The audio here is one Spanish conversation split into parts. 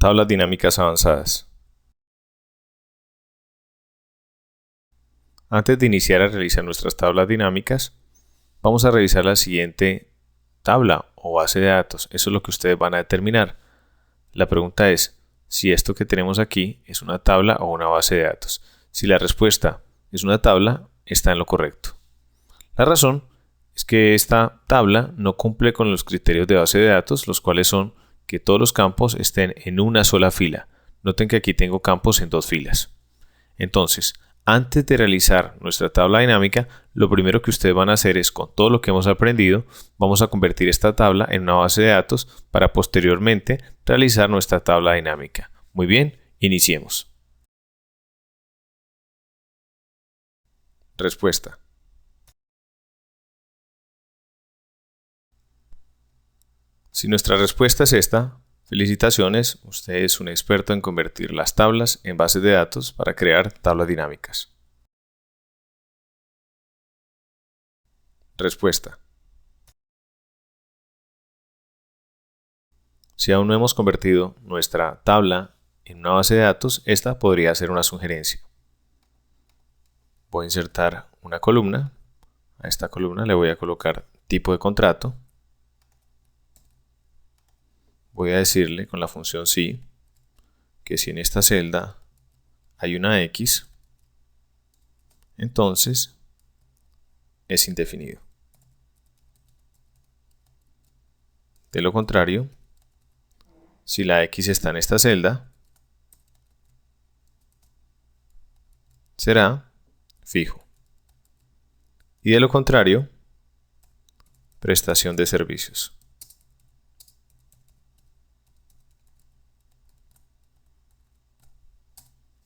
Tablas dinámicas avanzadas. Antes de iniciar a realizar nuestras tablas dinámicas, vamos a revisar la siguiente tabla o base de datos. Eso es lo que ustedes van a determinar. La pregunta es si esto que tenemos aquí es una tabla o una base de datos. Si la respuesta es una tabla, está en lo correcto. La razón es que esta tabla no cumple con los criterios de base de datos, los cuales son que todos los campos estén en una sola fila. Noten que aquí tengo campos en dos filas. Entonces, antes de realizar nuestra tabla dinámica, lo primero que ustedes van a hacer es, con todo lo que hemos aprendido, vamos a convertir esta tabla en una base de datos para posteriormente realizar nuestra tabla dinámica. Muy bien, iniciemos. Respuesta. Si nuestra respuesta es esta, felicitaciones, usted es un experto en convertir las tablas en bases de datos para crear tablas dinámicas. Respuesta. Si aún no hemos convertido nuestra tabla en una base de datos, esta podría ser una sugerencia. Voy a insertar una columna. A esta columna le voy a colocar tipo de contrato. Voy a decirle con la función si que si en esta celda hay una X, entonces es indefinido. De lo contrario, si la X está en esta celda, será fijo. Y de lo contrario, prestación de servicios.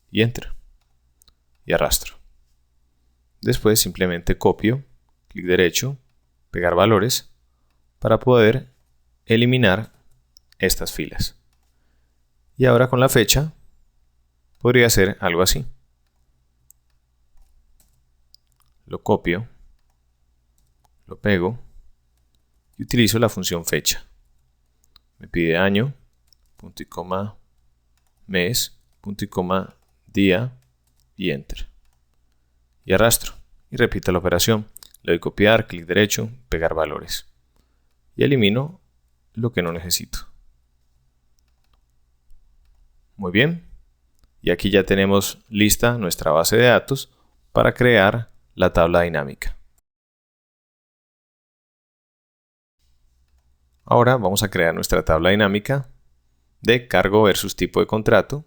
Y Enter. Y arrastro. Después simplemente copio, clic derecho, pegar valores para poder eliminar estas filas. Y ahora con la fecha podría ser algo así. Lo copio, lo pego y utilizo la función fecha. Me pide año, punto y coma, mes, punto y coma, día y Enter. Y arrastro y repito la operación. Le doy copiar, clic derecho, pegar valores. Y elimino lo que no necesito. Muy bien. Y aquí ya tenemos lista nuestra base de datos para crear la tabla dinámica. Ahora vamos a crear nuestra tabla dinámica de cargo versus tipo de contrato,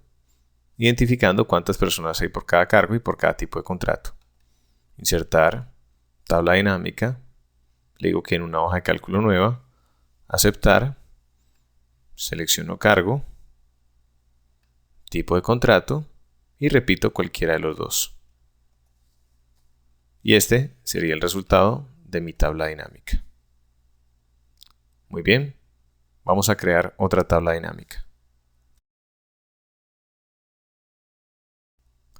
identificando cuántas personas hay por cada cargo y por cada tipo de contrato. Insertar, tabla dinámica, le digo que en una hoja de cálculo nueva, aceptar, selecciono cargo, tipo de contrato y repito cualquiera de los dos. Y este sería el resultado de mi tabla dinámica. Muy bien, vamos a crear otra tabla dinámica.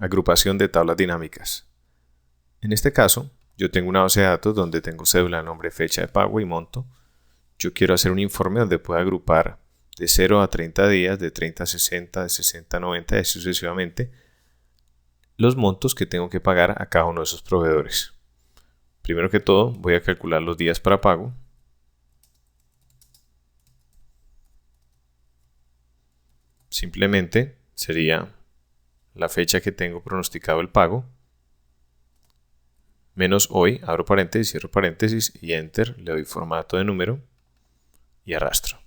Agrupación de tablas dinámicas. En este caso, yo tengo una base de datos donde tengo cédula, nombre, fecha de pago y monto. Yo quiero hacer un informe donde pueda agrupar de 0 a 30 días, de 30 a 60, de 60 a 90 y así sucesivamente los montos que tengo que pagar a cada uno de esos proveedores. Primero que todo, voy a calcular los días para pago. Simplemente sería la fecha que tengo pronosticado el pago, menos hoy, abro paréntesis, cierro paréntesis y Enter, le doy formato de número y arrastro.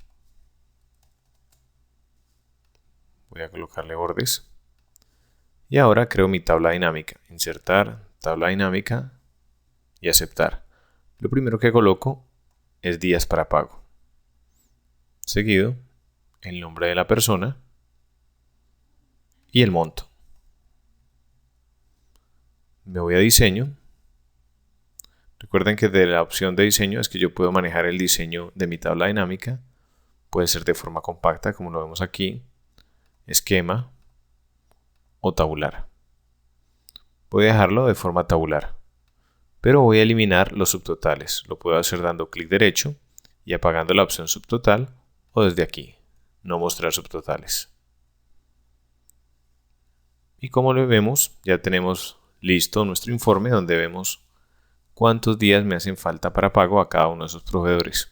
Voy a colocarle bordes. Y ahora creo mi tabla dinámica. Insertar, tabla dinámica y aceptar. Lo primero que coloco es días para pago. Seguido, el nombre de la persona y el monto. Me voy a diseño. Recuerden que de la opción de diseño es que yo puedo manejar el diseño de mi tabla dinámica. Puede ser de forma compacta, como lo vemos aquí, esquema o tabular. Voy a dejarlo de forma tabular, pero voy a eliminar los subtotales. Lo puedo hacer dando clic derecho y apagando la opción subtotal o desde aquí, no mostrar subtotales. Y como lo vemos, ya tenemos listo nuestro informe donde vemos cuántos días me hacen falta para pago a cada uno de esos proveedores.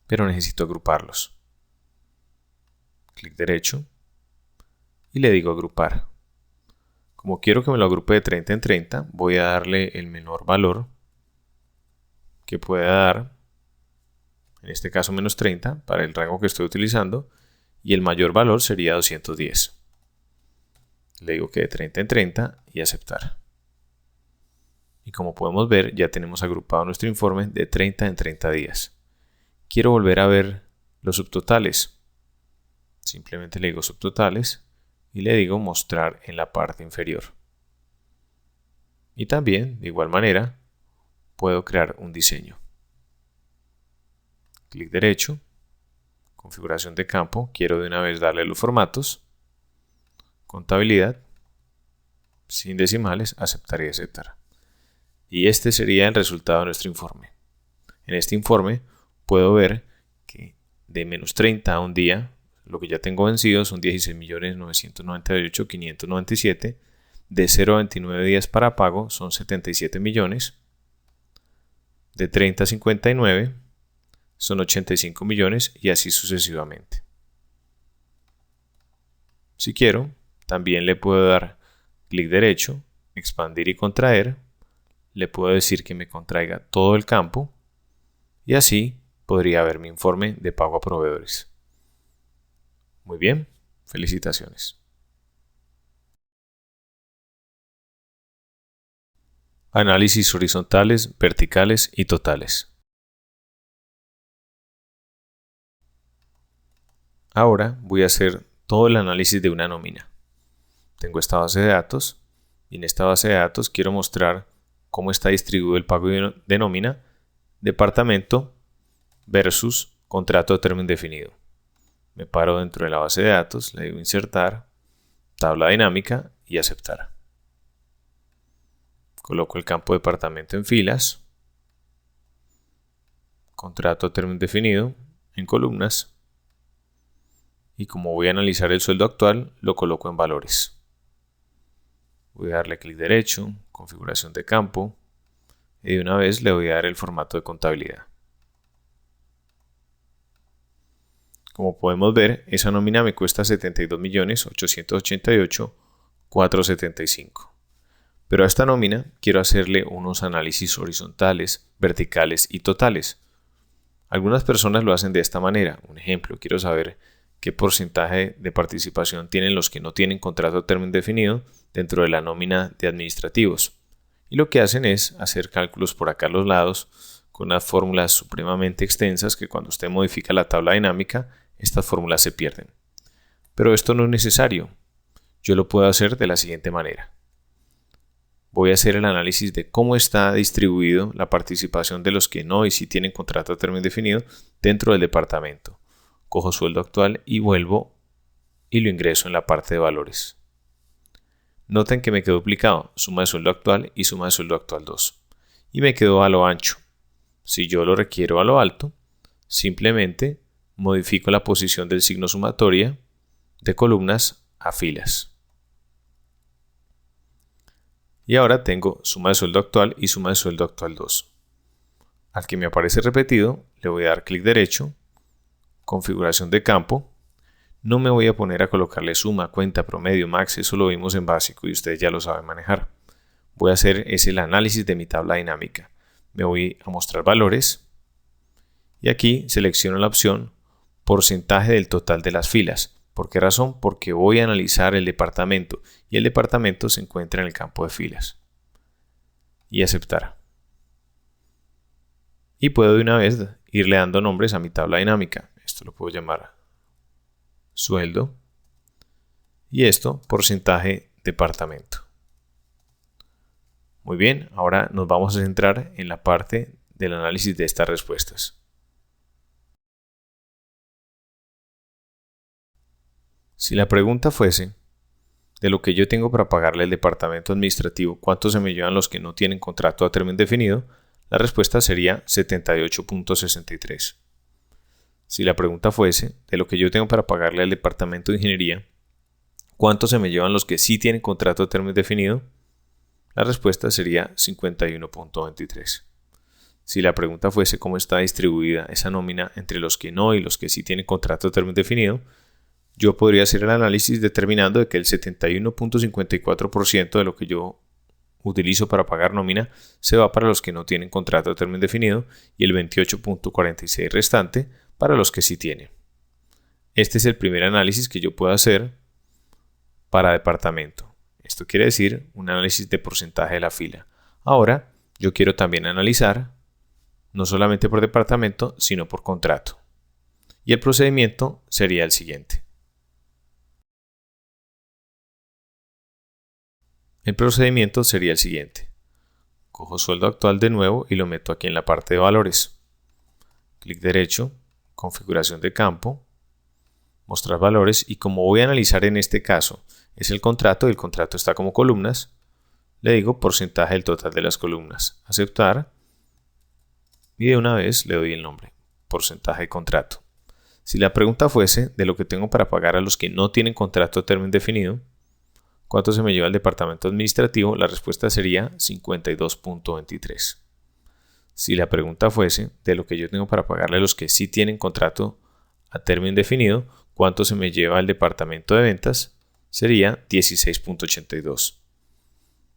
Pero necesito agruparlos. Clic derecho y le digo agrupar. Como quiero que me lo agrupe de 30 en 30, voy a darle el menor valor que pueda dar, en este caso menos 30, para el rango que estoy utilizando, y el mayor valor sería 210. Le digo que de 30 en 30 y aceptar. Y como podemos ver, ya tenemos agrupado nuestro informe de 30 en 30 días. Quiero volver a ver los subtotales. Simplemente le digo subtotales y le digo mostrar en la parte inferior. Y también, de igual manera, puedo crear un diseño. Clic derecho, configuración de campo, quiero de una vez darle los formatos, contabilidad, sin decimales, aceptar y aceptar. Y este sería el resultado de nuestro informe. En este informe puedo ver que de menos 30 a un día, lo que ya tengo vencido son 16.998.597. De 0 a 29 días para pago son 77 millones. De 30 a 59 son 85 millones y así sucesivamente. Si quiero, también le puedo dar clic derecho, expandir y contraer. Le puedo decir que me contraiga todo el campo y así podría ver mi informe de pago a proveedores. Muy bien, felicitaciones. Análisis horizontales, verticales y totales. Ahora voy a hacer todo el análisis de una nómina. Tengo esta base de datos y en esta base de datos quiero mostrar cómo está distribuido el pago de nómina, departamento versus contrato de término indefinido. Me paro dentro de la base de datos, le digo insertar, tabla dinámica y aceptar. Coloco el campo departamento en filas, contrato a término indefinido en columnas y como voy a analizar el sueldo actual, lo coloco en valores. Voy a darle clic derecho, configuración de campo y de una vez le voy a dar el formato de contabilidad. Como podemos ver, esa nómina me cuesta 72.888.475. Pero a esta nómina quiero hacerle unos análisis horizontales, verticales y totales. Algunas personas lo hacen de esta manera. Un ejemplo, quiero saber qué porcentaje de participación tienen los que no tienen contrato a término indefinido dentro de la nómina de administrativos. Y lo que hacen es hacer cálculos por acá a los lados con unas fórmulas supremamente extensas que cuando usted modifica la tabla dinámica, estas fórmulas se pierden. Pero esto no es necesario. Yo lo puedo hacer de la siguiente manera. Voy a hacer el análisis de cómo está distribuido la participación de los que no y sí tienen contrato a término indefinido dentro del departamento. Cojo sueldo actual y vuelvo y lo ingreso en la parte de valores. Noten que me quedó duplicado suma de sueldo actual y suma de sueldo actual 2. Y me quedó a lo ancho. Si yo lo requiero a lo alto, simplemente modifico la posición del signo sumatoria de columnas a filas. Y ahora tengo suma de sueldo actual y suma de sueldo actual 2. Al que me aparece repetido, le voy a dar clic derecho, configuración de campo. No me voy a poner a colocarle suma, cuenta, promedio, max, eso lo vimos en básico y ustedes ya lo saben manejar. Voy a hacer el análisis de mi tabla dinámica. Me voy a mostrar valores y aquí selecciono la opción porcentaje del total de las filas. ¿Por qué razón? Porque voy a analizar el departamento y el departamento se encuentra en el campo de filas. Y aceptar. Y puedo de una vez irle dando nombres a mi tabla dinámica. Esto lo puedo llamar sueldo y esto porcentaje departamento. Muy bien, ahora nos vamos a centrar en la parte del análisis de estas respuestas. Si la pregunta fuese, de lo que yo tengo para pagarle al departamento administrativo, ¿cuánto se me llevan los que no tienen contrato a término indefinido? La respuesta sería 78.63. Si la pregunta fuese, de lo que yo tengo para pagarle al departamento de ingeniería, ¿Cuánto se me llevan los que sí tienen contrato a término indefinido? La respuesta sería 51.23. Si la pregunta fuese cómo está distribuida esa nómina entre los que no y los que sí tienen contrato a término indefinido, yo podría hacer el análisis determinando de que el 71.54% de lo que yo utilizo para pagar nómina se va para los que no tienen contrato a término indefinido y el 28.46% restante para los que sí tienen. Este es el primer análisis que yo puedo hacer para departamento. Esto quiere decir un análisis de porcentaje de la fila. Ahora, yo quiero también analizar no solamente por departamento, sino por contrato. Y el procedimiento sería el siguiente. Cojo sueldo actual de nuevo y lo meto aquí en la parte de valores. Clic derecho, configuración de campo, mostrar valores, y como voy a analizar en este caso es el contrato y el contrato está como columnas, le digo porcentaje del total de las columnas, aceptar, y de una vez le doy el nombre, porcentaje de contrato. Si la pregunta fuese de lo que tengo para pagar a los que no tienen contrato a término indefinido, ¿cuánto se me lleva el departamento administrativo? La respuesta sería 52.23. Si la pregunta fuese de lo que yo tengo para pagarle a los que sí tienen contrato a término indefinido, ¿cuánto se me lleva el departamento de ventas? Sería 16.82.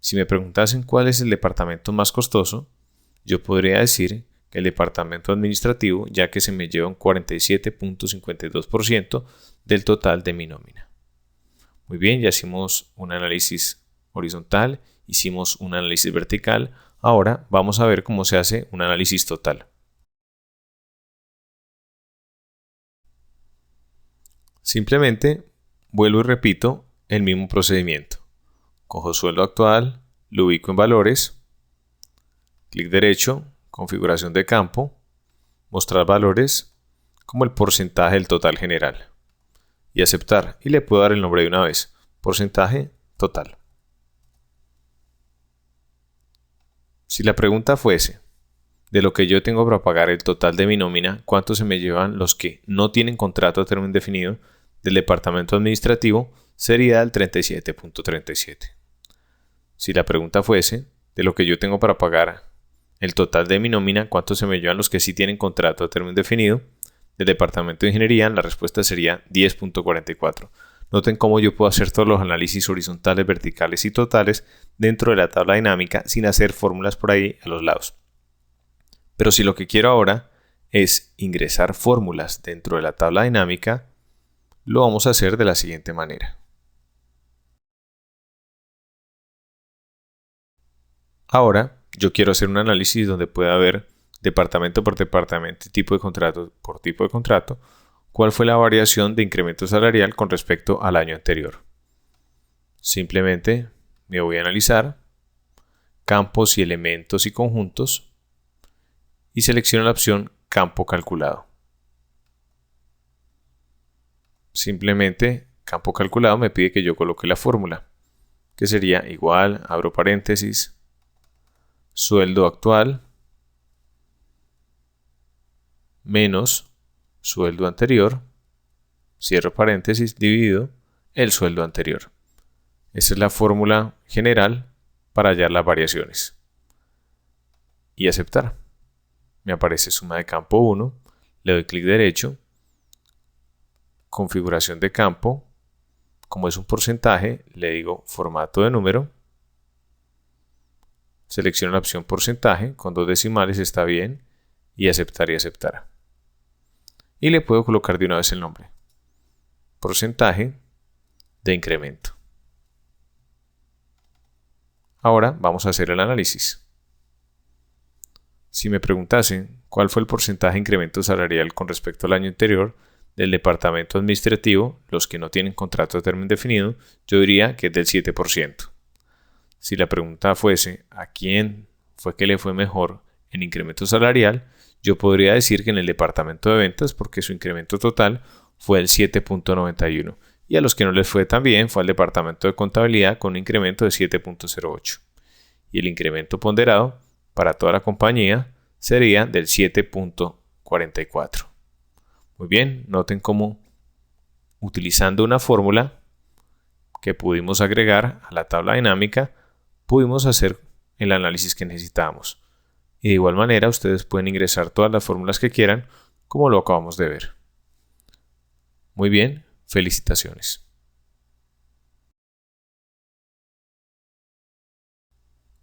Si me preguntasen cuál es el departamento más costoso, yo podría decir que el departamento administrativo, ya que se me lleva un 47.52% del total de mi nómina. Muy bien, ya hicimos un análisis horizontal, hicimos un análisis vertical. Ahora vamos a ver cómo se hace un análisis total. Simplemente vuelvo y repito el mismo procedimiento. Cojo sueldo actual, lo ubico en valores, clic derecho, configuración de campo, mostrar valores como el porcentaje del total general y aceptar, y le puedo dar el nombre de una vez, porcentaje total. Si la pregunta fuese de lo que yo tengo para pagar el total de mi nómina, ¿cuánto se me llevan los que no tienen contrato a término indefinido del departamento administrativo? Sería el 37.37. Si la pregunta fuese de lo que yo tengo para pagar el total de mi nómina, ¿cuánto se me llevan los que sí tienen contrato a término indefinido del departamento de ingeniería? La respuesta sería 10.44. Noten cómo yo puedo hacer todos los análisis horizontales, verticales y totales dentro de la tabla dinámica sin hacer fórmulas por ahí a los lados. Pero si lo que quiero ahora es ingresar fórmulas dentro de la tabla dinámica, lo vamos a hacer de la siguiente manera. Ahora yo quiero hacer un análisis donde pueda ver departamento por departamento, tipo de contrato por tipo de contrato, cuál fue la variación de incremento salarial con respecto al año anterior. Simplemente me voy a analizar campos y elementos y conjuntos y selecciono la opción campo calculado. Simplemente campo calculado me pide que yo coloque la fórmula, que sería igual, abro paréntesis, sueldo actual menos sueldo anterior, cierro paréntesis, dividido el sueldo anterior. Esa es la fórmula general para hallar las variaciones. Y aceptar. Me aparece suma de campo 1, le doy clic derecho, configuración de campo, como es un porcentaje, le digo formato de número, selecciono la opción porcentaje, con 2 decimales está bien, y aceptar y aceptar. Y le puedo colocar de una vez el nombre, porcentaje de incremento. Ahora vamos a hacer el análisis. Si me preguntasen cuál fue el porcentaje de incremento salarial con respecto al año anterior del departamento administrativo, los que no tienen contrato a término indefinido, yo diría que es del 7%. Si la pregunta fuese a quién fue que le fue mejor en incremento salarial, yo podría decir que en el departamento de ventas, porque su incremento total fue el 7.91, y a los que no les fue tan bien fue al departamento de contabilidad con un incremento de 7.08. Y el incremento ponderado para toda la compañía sería del 7.44. Muy bien, noten cómo utilizando una fórmula que pudimos agregar a la tabla dinámica, pudimos hacer el análisis que necesitábamos. Y de igual manera ustedes pueden ingresar todas las fórmulas que quieran, como lo acabamos de ver. Muy bien, felicitaciones.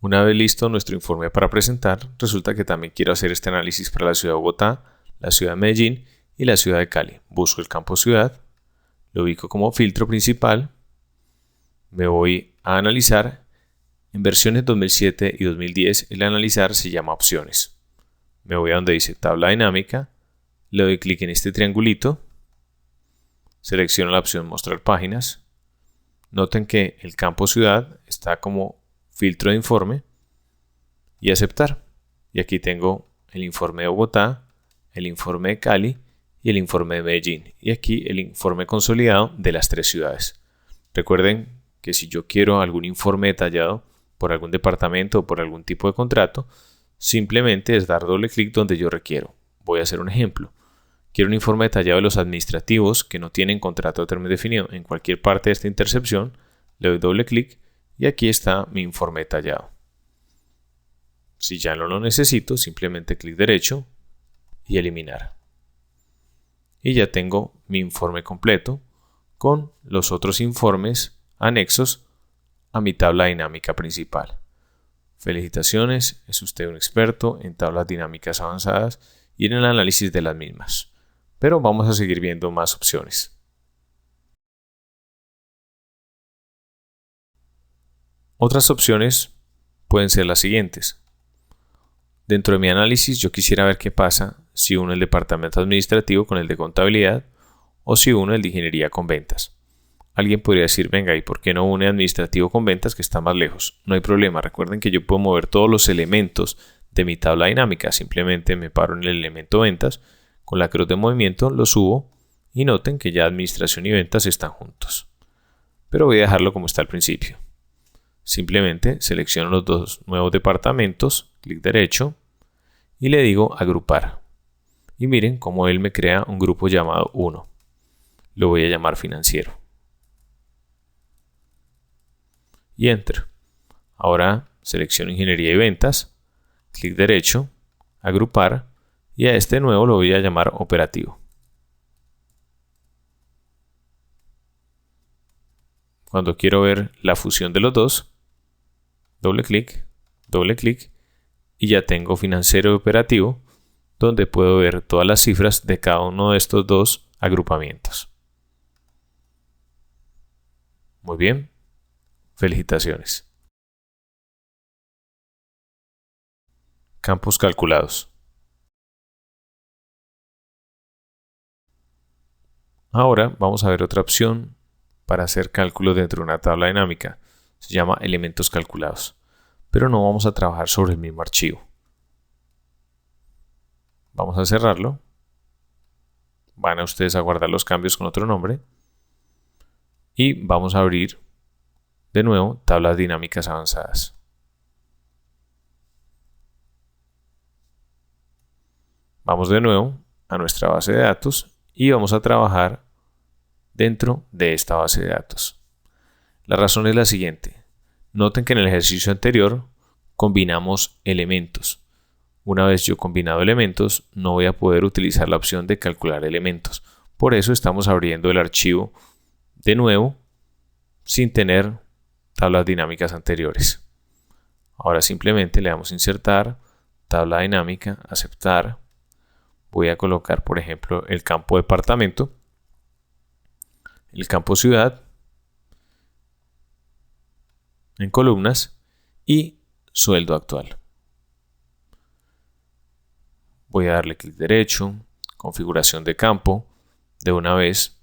Una vez listo nuestro informe para presentar, resulta que también quiero hacer este análisis para la ciudad de Bogotá, la ciudad de Medellín y la ciudad de Cali. Busco el campo ciudad, lo ubico como filtro principal, me voy a analizar. En versiones 2007 y 2010 el analizar se llama opciones. Me voy a donde dice tabla dinámica, le doy clic en este triangulito, selecciono la opción mostrar páginas. Noten que el campo ciudad está como filtro de informe y aceptar. Y aquí tengo el informe de Bogotá, el informe de Cali y el informe de Medellín. Y aquí el informe consolidado de las tres ciudades. Recuerden que si yo quiero algún informe detallado por algún departamento o por algún tipo de contrato, simplemente es dar doble clic donde yo requiero. Voy a hacer un ejemplo. Quiero un informe detallado de los administrativos que no tienen contrato de término definido. En cualquier parte de esta intercepción le doy doble clic y aquí está mi informe detallado. Si ya no lo necesito, simplemente clic derecho y eliminar. Y ya tengo mi informe completo con los otros informes anexos a mi tabla dinámica principal. Felicitaciones, es usted un experto en tablas dinámicas avanzadas y en el análisis de las mismas. Pero vamos a seguir viendo más opciones. Otras opciones pueden ser las siguientes. Dentro de mi análisis yo quisiera ver qué pasa si uno el departamento administrativo con el de contabilidad o si uno el de ingeniería con ventas. Alguien podría decir, venga, ¿y por qué no une administrativo con ventas que está más lejos? No hay problema, recuerden que yo puedo mover todos los elementos de mi tabla dinámica. Simplemente me paro en el elemento ventas, con la cruz de movimiento lo subo y noten que ya administración y ventas están juntos. Pero voy a dejarlo como está al principio. Simplemente selecciono los dos nuevos departamentos, clic derecho y le digo agrupar. Y miren cómo él me crea un grupo llamado 1. Lo voy a llamar financiero. Y Enter. Ahora selecciono ingeniería y ventas, clic derecho, agrupar y a este nuevo lo voy a llamar operativo. Cuando quiero ver la fusión de los dos, doble clic y ya tengo financiero y operativo donde puedo ver todas las cifras de cada uno de estos dos agrupamientos. Muy bien, felicitaciones. Campos calculados. Ahora vamos a ver otra opción para hacer cálculos dentro de una tabla dinámica. Se llama elementos calculados, pero no vamos a trabajar sobre el mismo archivo. Vamos a cerrarlo. Van a ustedes a guardar los cambios con otro nombre. Y vamos a abrir de nuevo tablas dinámicas avanzadas. Vamos de nuevo a nuestra base de datos y vamos a trabajar dentro de esta base de datos. La razón es la siguiente. Noten que en el ejercicio anterior combinamos elementos. Una vez yo combinado elementos, no voy a poder utilizar la opción de calcular elementos. Por eso estamos abriendo el archivo de nuevo sin tener tablas dinámicas anteriores. Ahora simplemente le damos insertar, tabla dinámica, aceptar. Voy a colocar, por ejemplo, el campo departamento, el campo ciudad, en columnas y sueldo actual. Voy a darle clic derecho, configuración de campo. De una vez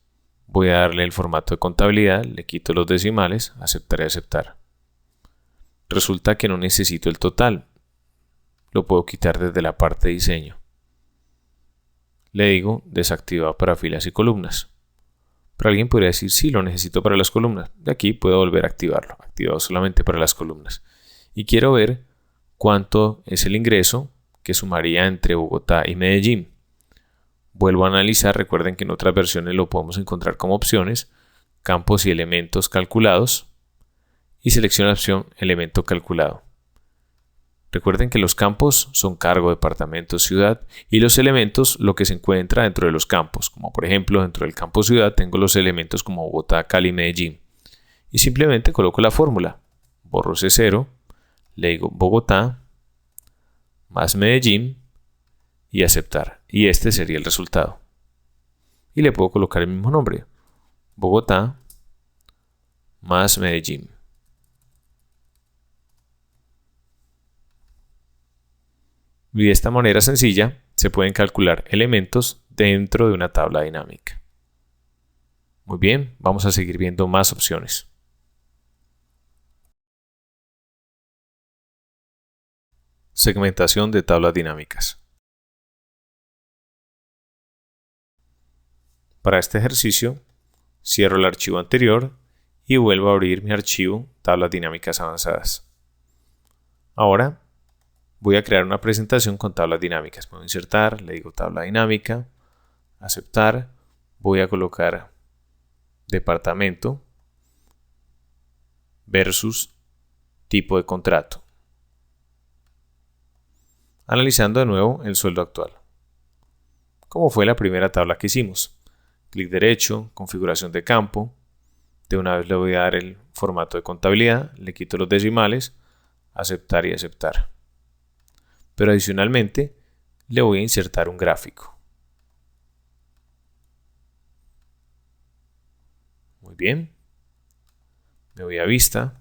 voy a darle el formato de contabilidad, le quito los decimales, aceptar y aceptar. Resulta que no necesito el total. Lo puedo quitar desde la parte de diseño. Le digo desactivado para filas y columnas. Pero alguien podría decir, sí, lo necesito para las columnas. De aquí puedo volver a activarlo, activado solamente para las columnas. Y quiero ver cuánto es el ingreso que sumaría entre Bogotá y Medellín. Vuelvo a analizar, recuerden que en otras versiones lo podemos encontrar como opciones. campos y elementos calculados y selecciono la opción elemento calculado. Recuerden que los campos son cargo, departamento, ciudad y los elementos lo que se encuentra dentro de los campos, como por ejemplo dentro del campo ciudad tengo los elementos como Bogotá, Cali, Medellín y simplemente coloco la fórmula, borro ese 0, le digo Bogotá más Medellín y aceptar y este sería el resultado y le puedo colocar el mismo nombre, Bogotá más Medellín. Y de esta manera sencilla se pueden calcular elementos dentro de una tabla dinámica. Muy bien, vamos a seguir viendo más opciones. Segmentación de tablas dinámicas. Para este ejercicio, cierro el archivo anterior y vuelvo a abrir mi archivo Tablas Dinámicas Avanzadas. Ahora voy a crear una presentación con tablas dinámicas. Puedo insertar, le digo tabla dinámica, aceptar, voy a colocar departamento versus tipo de contrato. Analizando de nuevo el sueldo actual. Como fue la primera tabla que hicimos. Clic derecho, configuración de campo. De una vez le voy a dar el formato de contabilidad, le quito los decimales, aceptar y aceptar. Pero adicionalmente le voy a insertar un gráfico. Muy bien. Me voy a vista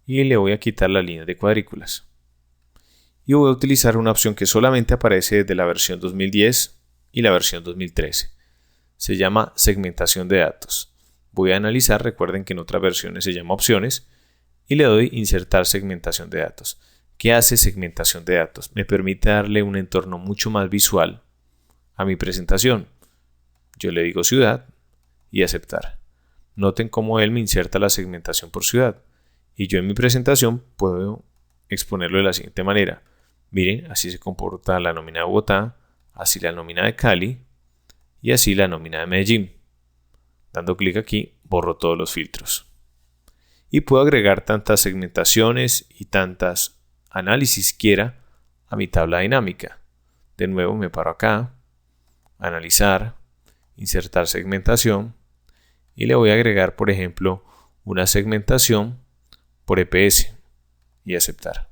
y le voy a quitar la línea de cuadrículas. Y voy a utilizar una opción que solamente aparece desde la versión 2010 y la versión 2013. Se llama segmentación de datos. Voy a analizar, recuerden que en otras versiones se llama opciones y le doy insertar segmentación de datos. ¿Qué hace segmentación de datos? Me permite darle un entorno mucho más visual a mi presentación. Yo le digo ciudad y aceptar. Noten cómo él me inserta la segmentación por ciudad. Y yo en mi presentación puedo exponerlo de la siguiente manera. Miren, así se comporta la nómina de Bogotá, así la nómina de Cali y así la nómina de Medellín. Dando clic aquí, borro todos los filtros. Y puedo agregar tantas segmentaciones y tantas análisis quiera a mi tabla dinámica. De nuevo me paro acá, analizar, insertar segmentación y le voy a agregar por ejemplo una segmentación por EPS y aceptar.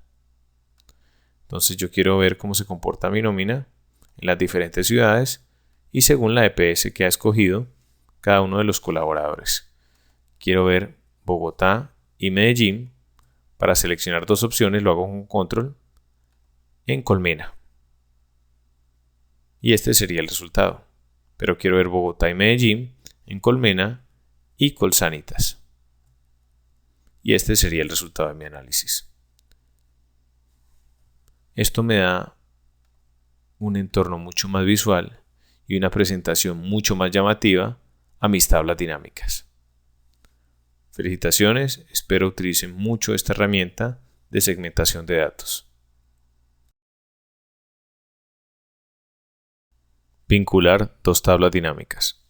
Entonces yo quiero ver cómo se comporta mi nómina en las diferentes ciudades y según la EPS que ha escogido cada uno de los colaboradores. Quiero ver Bogotá y Medellín. Para seleccionar dos opciones lo hago con control en colmena. Y este sería el resultado. Pero quiero ver Bogotá y Medellín en colmena y colsanitas. Y este sería el resultado de mi análisis. Esto me da un entorno mucho más visual y una presentación mucho más llamativa a mis tablas dinámicas. Felicitaciones, espero utilicen mucho esta herramienta de segmentación de datos. Vincular dos tablas dinámicas.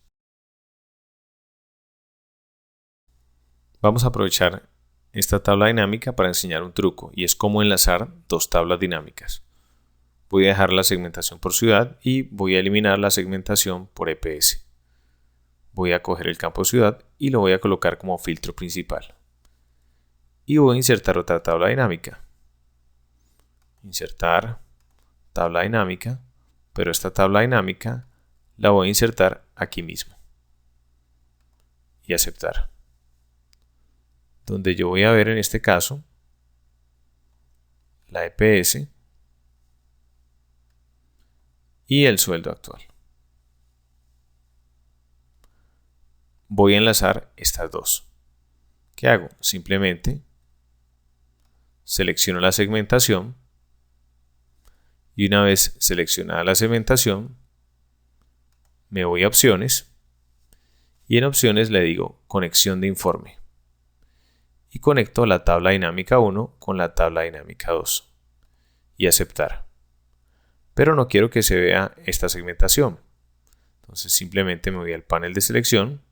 Vamos a aprovechar esta tabla dinámica para enseñar un truco y es cómo enlazar dos tablas dinámicas. Voy a dejar la segmentación por ciudad y voy a eliminar la segmentación por EPS. Voy a coger el campo ciudad y lo voy a colocar como filtro principal. Y voy a insertar otra tabla dinámica. Insertar tabla dinámica, pero esta tabla dinámica la voy a insertar aquí mismo. Y aceptar. Donde yo voy a ver en este caso la EPS y el sueldo actual. Voy a enlazar estas dos. ¿Qué hago? Simplemente selecciono la segmentación y una vez seleccionada la segmentación me voy a opciones y en opciones le digo conexión de informe y conecto la tabla dinámica 1 con la tabla dinámica 2 y aceptar. Pero no quiero que se vea esta segmentación. Entonces simplemente me voy al panel de selección,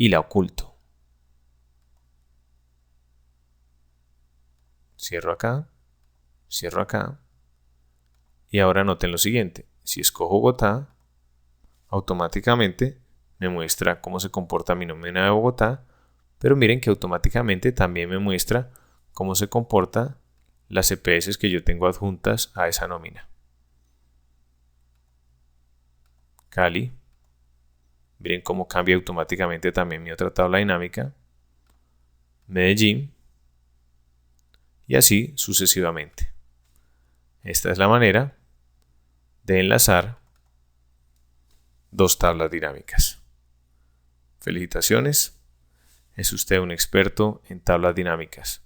y la oculto. Cierro acá y ahora noten lo siguiente. Si escojo Bogotá, automáticamente me muestra cómo se comporta mi nómina de Bogotá, pero miren que automáticamente también me muestra cómo se comporta las EPS que yo tengo adjuntas a esa nómina. Cali. Miren cómo cambia automáticamente también mi otra tabla dinámica. Medellín. Y así sucesivamente. Esta es la manera de enlazar dos tablas dinámicas. Felicitaciones, es usted un experto en tablas dinámicas.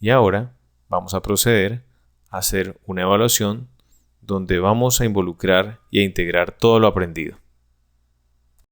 Y ahora vamos a proceder a hacer una evaluación donde vamos a involucrar y a integrar todo lo aprendido.